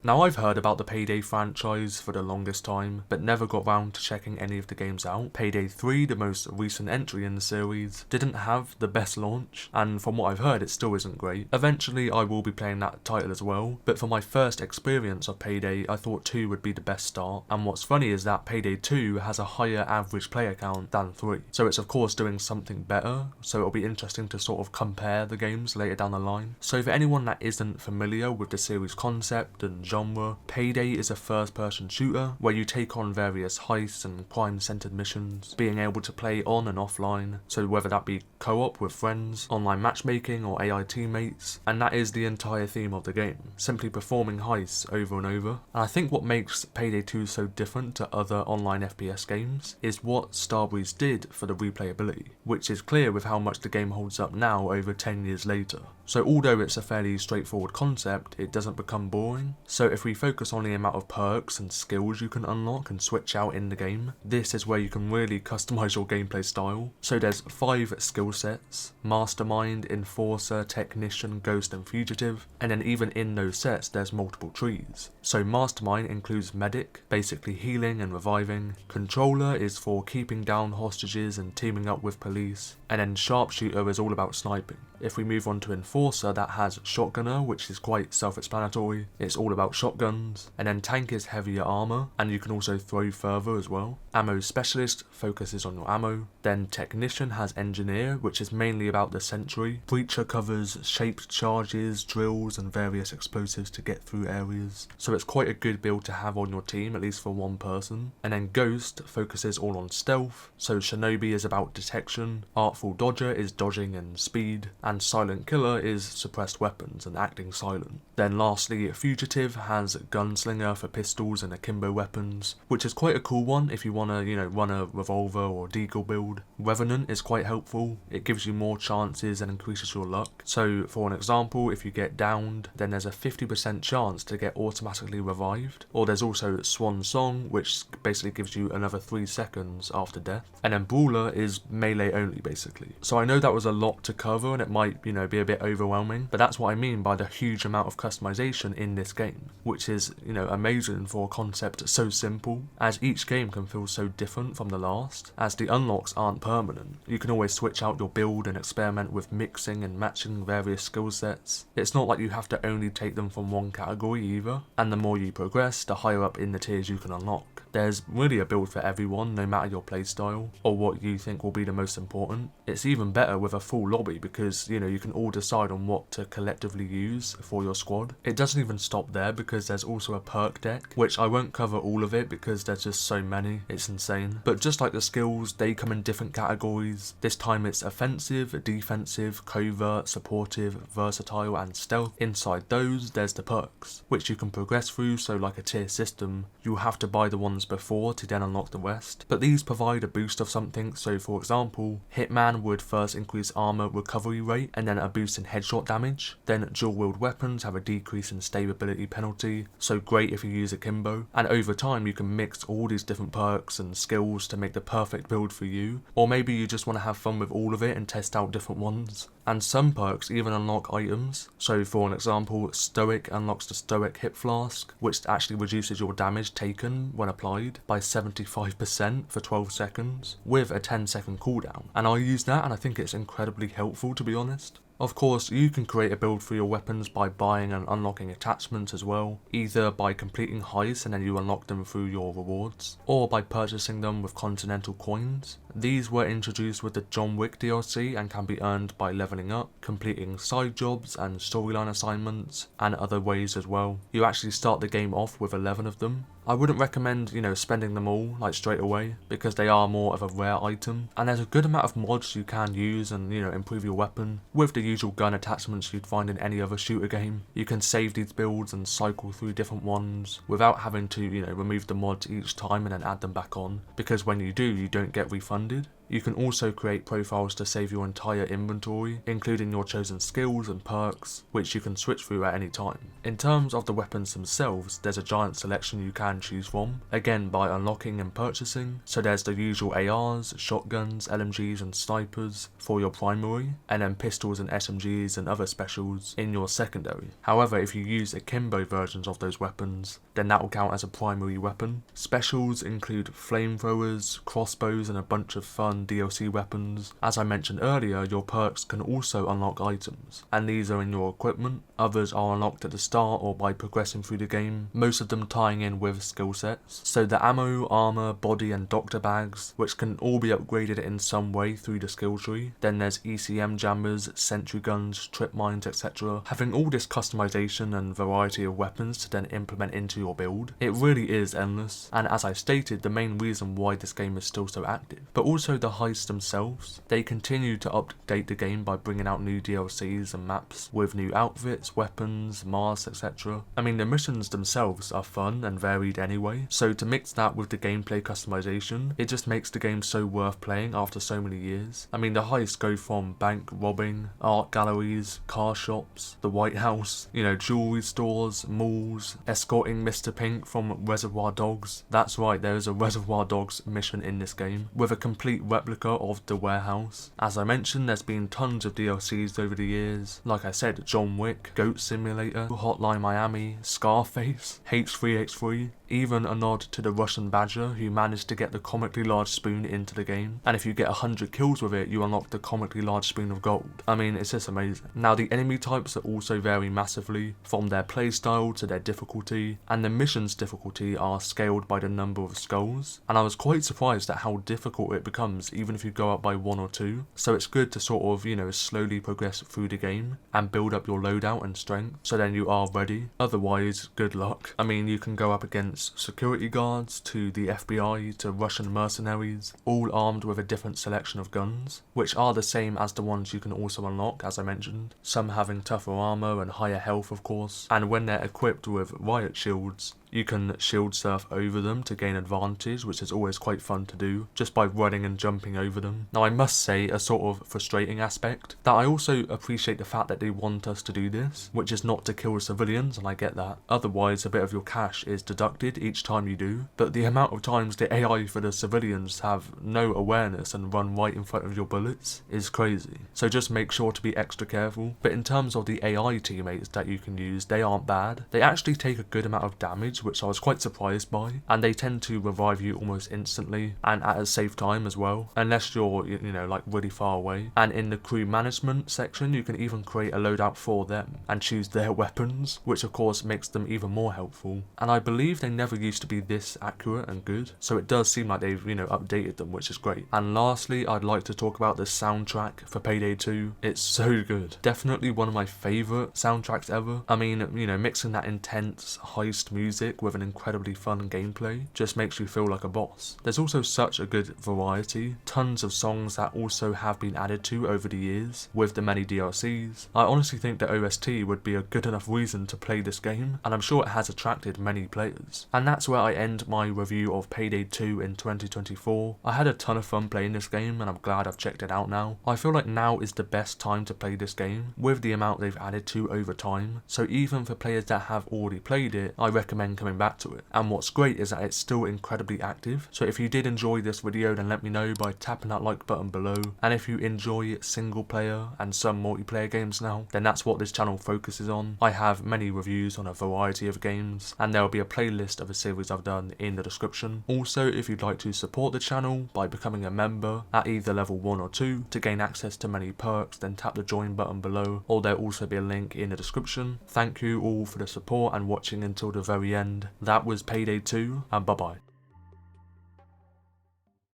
Now, I've heard about the Payday franchise for the longest time, but never got round to checking any of the games out. Payday 3, the most recent entry in the series, didn't have the best launch, and from what I've heard it still isn't great. Eventually I will be playing that title as well, but for my first experience of Payday I thought 2 would be the best start, and what's funny is that Payday 2 has a higher average player count than 3, so it's of course doing something better, so it'll be interesting to sort of compare the games later down the line. So for anyone that isn't familiar with the series concept and genre, Payday is a first-person shooter where you take on various heists and crime-centered missions, being able to play on and offline, so whether that be co-op with friends, online matchmaking or AI teammates, and that is the entire theme of the game, simply performing heists over and over. And I think what makes Payday 2 so different to other online FPS games is what Starbreeze did for the replayability, which is clear with how much the game holds up now over 10 years later. So although it's a fairly straightforward concept, it doesn't become boring. So if we focus on the amount of perks and skills you can unlock and switch out in the game, this is where you can really customize your gameplay style. So there's 5 skill sets: Mastermind, Enforcer, Technician, Ghost and Fugitive, and then even in those sets there's multiple trees. So Mastermind includes Medic, basically healing and reviving, Controller is for keeping down hostages and teaming up with police, and then Sharpshooter is all about sniping. If we move on to Enforcer, that has Shotgunner, which is quite self-explanatory, it's all about shotguns, and then Tank is heavier armor, and you can also throw further as well. Ammo Specialist focuses on your ammo, then Technician has Engineer, which is mainly about the sentry. Breacher covers shaped charges, drills and various explosives to get through areas, so it's quite a good build to have on your team, at least for one person. And then Ghost focuses all on stealth, so Shinobi is about detection, Artful Dodger is dodging and speed, and Silent Killer is suppressed weapons and acting silent. Then lastly, Fugitive has Gunslinger for pistols and akimbo weapons, which is quite a cool one if you want to, run a revolver or deagle build. Revenant is quite helpful, it gives you more chances and increases your luck. So for an example, if you get downed, then there's a 50% chance to get automatically revived. Or there's also Swan Song, which basically gives you another 3 seconds after death. And then Brawler is melee only basically. So I know that was a lot to cover and it might, be a bit overwhelming, but that's what I mean by the huge amount of customization in this game, which is, amazing for a concept so simple, as each game can feel so different from the last, as the unlocks aren't permanent. You can always switch out your build and experiment with mixing and matching various skill sets. It's not like you have to only take them from one category either, and the more you progress, the higher up in the tiers you can unlock. There's really a build for everyone, no matter your playstyle, or what you think will be the most important. It's even better with a full lobby because, you can all decide on what to collectively use for your squad. It doesn't even stop there because there's also a perk deck, which I won't cover all of it because there's just so many, it's insane. But just like the skills, they come in different categories. This time it's offensive, defensive, covert, supportive, versatile and stealth. Inside those, there's the perks, which you can progress through, so like a tier system, you'll have to buy the ones before to then unlock the rest. But these provide a boost of something, so for example, Hitman would first increase armor recovery rate and then a boost in headshot damage. Then dual wield weapons have a decrease in stability penalty, so great if you use akimbo. And over time you can mix all these different perks and skills to make the perfect build for you, or maybe you just want to have fun with all of it and test out different ones. And some perks even unlock items, so for an example, Stoic unlocks the Stoic Hip Flask, which actually reduces your damage taken when applied by 75% for 12 seconds, with a 10-second cooldown. And I use that and I think it's incredibly helpful, to be honest. Of course, you can create a build for your weapons by buying and unlocking attachments as well, either by completing heists and then you unlock them through your rewards, or by purchasing them with Continental coins. These were introduced with the John Wick DLC and can be earned by leveling up, completing side jobs and storyline assignments, and other ways as well. You actually start the game off with 11 of them. I wouldn't recommend, spending them all straight away because they are more of a rare item, and there's a good amount of mods you can use and improve your weapon with the usual gun attachments you'd find in any other shooter game. You can save these builds and cycle through different ones without having to remove the mods each time and then add them back on, because when you do, you don't get refunded. You can also create profiles to save your entire inventory, including your chosen skills and perks, which you can switch through at any time. In terms of the weapons themselves, there's a giant selection you can choose from, again by unlocking and purchasing. So there's the usual ARs, shotguns, LMGs and snipers for your primary, and then pistols and SMGs and other specials in your secondary. However, if you use akimbo versions of those weapons, then that will count as a primary weapon. Specials include flamethrowers, crossbows and a bunch of fun DLC weapons. As I mentioned earlier, your perks can also unlock items, and these are in your equipment. Others are unlocked at the start or by progressing through the game, most of them tying in with skill sets. So the ammo, armor, body and doctor bags, which can all be upgraded in some way through the skill tree. Then there's ECM jammers, sentry guns, trip mines, etc. Having all this customization and variety of weapons to then implement into your build, it really is endless, and as I stated, the main reason why this game is still so active. But also the heists themselves, they continue to update the game by bringing out new DLCs and maps with new outfits, weapons, masks, etc. I mean, the missions themselves are fun and varied anyway, so to mix that with the gameplay customization, it just makes the game so worth playing after so many years. I mean, the heists go from bank robbing, art galleries, car shops, the White House, jewelry stores, malls, escorting Mr. Pink from Reservoir Dogs. That's right, there is a Reservoir Dogs mission in this game, with a complete replica of the warehouse. As I mentioned, there's been tons of DLCs over the years. Like I said, John Wick, Goat Simulator, Hotline Miami, Scarface, H3H3, even a nod to the Russian Badger who managed to get the comically large spoon into the game, and if you get 100 kills with it, you unlock the comically large spoon of gold. I mean, it's just amazing. Now the enemy types are also vary massively, from their playstyle to their difficulty, and the missions difficulty are scaled by the number of skulls, and I was quite surprised at how difficult it becomes even if you go up by 1 or 2, so it's good to sort of, slowly progress through the game and build up your loadout and strength, so then you are ready. Otherwise, good luck. I mean, you can go up against security guards, to the FBI, to Russian mercenaries, all armed with a different selection of guns, which are the same as the ones you can also unlock, as I mentioned, some having tougher armor and higher health of course, and when they're equipped with riot shields, you can shield surf over them to gain advantage, which is always quite fun to do, just by running and jumping over them. Now I must say, a sort of frustrating aspect, that I also appreciate the fact that they want us to do this, which is not to kill civilians, and I get that. Otherwise, a bit of your cash is deducted each time you do, but the amount of times the AI for the civilians have no awareness and run right in front of your bullets is crazy. So just make sure to be extra careful. But in terms of the AI teammates that you can use, they aren't bad. They actually take a good amount of damage, which I was quite surprised by, and they tend to revive you almost instantly and at a safe time as well, unless you're like really far away. And in the crew management section, you can even create a loadout for them and choose their weapons, which of course makes them even more helpful. And I believe they never used to be this accurate and good, so it does seem like they've updated them, which is great. And lastly, I'd like to talk about the soundtrack for Payday 2. It's so good, definitely one of my favourite soundtracks ever. I mean, mixing that intense heist music with an incredibly fun gameplay just makes you feel like a boss. There's also such a good variety, tons of songs that also have been added to over the years with the many DLCs. I honestly think the OST would be a good enough reason to play this game, and I'm sure it has attracted many players. And that's where I end my review of Payday 2 in 2024. I had a ton of fun playing this game, and I'm glad I've checked it out now. I feel like now is the best time to play this game, with the amount they've added to over time, so even for players that have already played it, I recommend coming back to it. And what's great is that it's still incredibly active, so if you did enjoy this video, then let me know by tapping that like button below. And if you enjoy single player and some multiplayer games now, then that's what this channel focuses on. I have many reviews on a variety of games, and there will be a playlist of a series I've done in the description. Also, if you'd like to support the channel by becoming a member at either level 1 or 2 to gain access to many perks, then tap the join button below, or there'll also be a link in the description. Thank you all for the support and watching until the very end. That was Payday 2, and bye bye.